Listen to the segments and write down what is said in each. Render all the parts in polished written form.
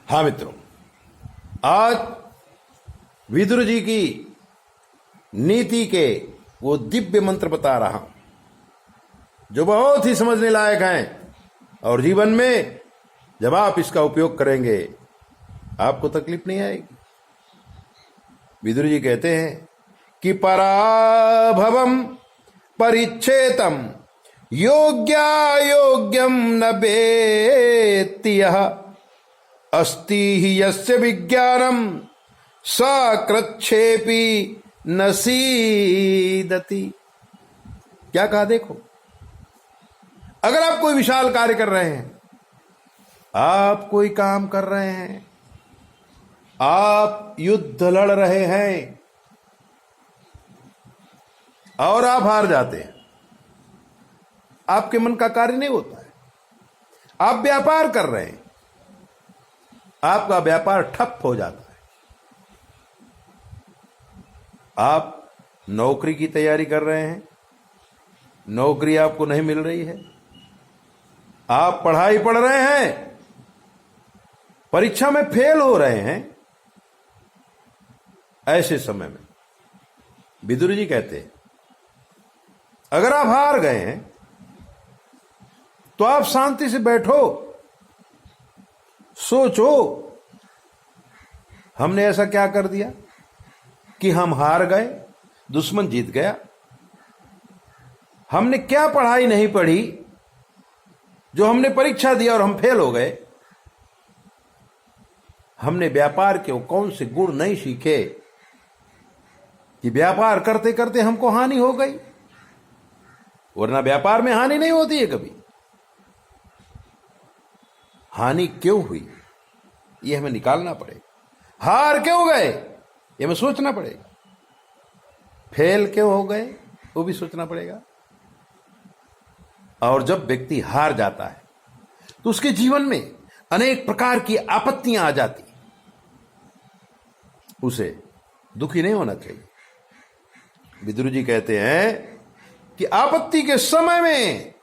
हाँ मित्रों, आज विदुर जी की नीति के वो दिव्य मंत्र बता रहा हूं जो बहुत ही समझने लायक हैं और जीवन में जब आप इसका उपयोग करेंगे आपको तकलीफ नहीं आएगी। विदुर जी कहते हैं कि पराभवम परिच्छेदम योग्या योग्यम न वेत्ति यः अस्ति हि यस्य विज्ञानम सकृच्छेपि न सीदति। क्या कहा देखो, अगर आप कोई विशाल कार्य कर रहे हैं, आप कोई काम कर रहे हैं, आप युद्ध लड़ रहे हैं और आप हार जाते हैं, आपके मन का कार्य नहीं होता है। आप व्यापार कर रहे हैं, आपका व्यापार ठप हो जाता है। आप नौकरी की तैयारी कर रहे हैं, नौकरी आपको नहीं मिल रही है। आप पढ़ाई पढ़ रहे हैं, परीक्षा में फेल हो रहे हैं। ऐसे समय में विदुर जी कहते हैं अगर आप हार गए हैं तो आप शांति से बैठो, सोचो हमने ऐसा क्या कर दिया कि हम हार गए, दुश्मन जीत गया। हमने क्या पढ़ाई नहीं पढ़ी जो हमने परीक्षा दिया और हम फेल हो गए। हमने व्यापार के कौन से गुण नहीं सीखे कि व्यापार करते करते हमको हानि हो गई, वरना व्यापार में हानि नहीं होती है कभी। हानि क्यों हुई यह हमें निकालना पड़ेगा। हार क्यों गए यह हमें सोचना पड़ेगा। फेल क्यों हो गए वो भी सोचना पड़ेगा। और जब व्यक्ति हार जाता है तो उसके जीवन में अनेक प्रकार की आपत्तियां आ जाती, उसे दुखी नहीं होना चाहिए। विदुर जी कहते हैं कि आपत्ति के समय में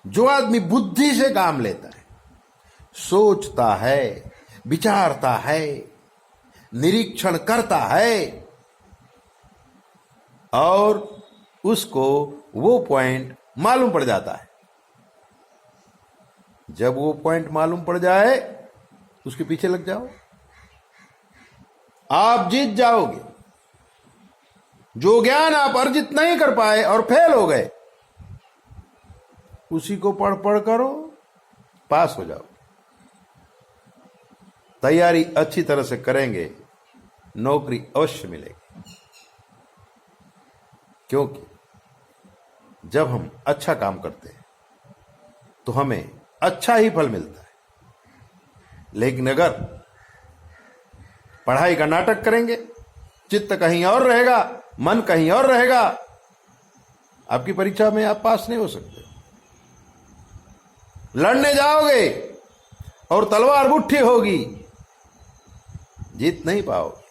जो आदमी बुद्धि से काम लेता है, सोचता है, विचारता है, निरीक्षण करता है और उसको वो पॉइंट मालूम पड़ जाता है, जब वो पॉइंट मालूम पड़ जाए उसके पीछे लग जाओ, आप जीत जाओगे। जो ज्ञान आप अर्जित नहीं कर पाए और फेल हो गए, उसी को पढ़ पढ़ करो, पास हो जाओ। तैयारी अच्छी तरह से करेंगे, नौकरी अवश्य मिलेगी। क्योंकि जब हम अच्छा काम करते हैं तो हमें अच्छा ही फल मिलता है। लेकिन अगर पढ़ाई का नाटक करेंगे, चित्त कहीं और रहेगा, मन कहीं और रहेगा, आपकी परीक्षा में आप पास नहीं हो सकते। लड़ने जाओगे और तलवार मुट्ठी होगी, जीत नहीं पाओगे।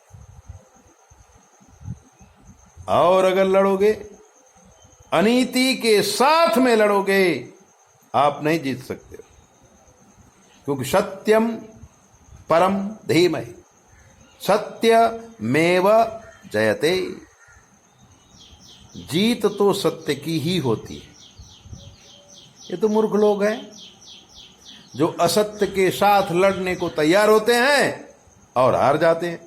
और अगर लड़ोगे, अनीति के साथ में लड़ोगे, आप नहीं जीत सकते। क्योंकि सत्यम परम धीमहि सत्यमेव जयते। जीत तो सत्य की ही होती है। ये तो मूर्ख लोग हैं जो असत्य के साथ लड़ने को तैयार होते हैं और हार जाते हैं।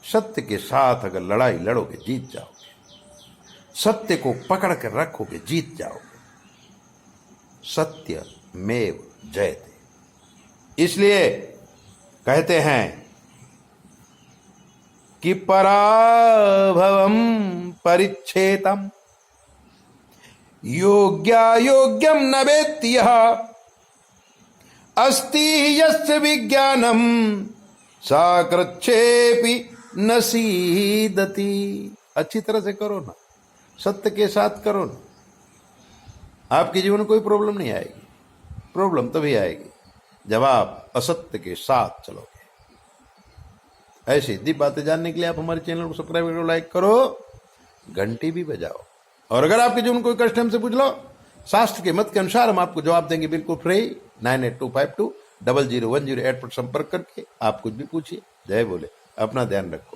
सत्य के साथ अगर लड़ाई लड़ोगे जीत जाओगे, सत्य को पकड़ कर रखोगे जीत जाओगे। सत्यमेव जयते। इसलिए कहते हैं कि पराभवम परिच्छेदम योग्या योग्यम न वेत्ति यः अस्ति हि यस्य विज्ञानम सकृच्छेपि न सीदति। अच्छी तरह से करो ना, सत्य के साथ करो ना, आपके जीवन में कोई प्रॉब्लम नहीं आएगी। प्रॉब्लम तभी आएगी जब आप असत्य के साथ चलोगे। ऐसी दीप बातें जानने के लिए आप हमारे चैनल को सब्सक्राइब करो, लाइक करो, घंटी भी बजाओ। और अगर आपके जीवन में कोई कष्ट हमसे पूछ लो, शास्त्र के मत के अनुसार हम आपको जवाब देंगे बिल्कुल फ्री। 982520 001008 पर संपर्क करके आप कुछ भी पूछिए। जय बोले, अपना ध्यान रखो।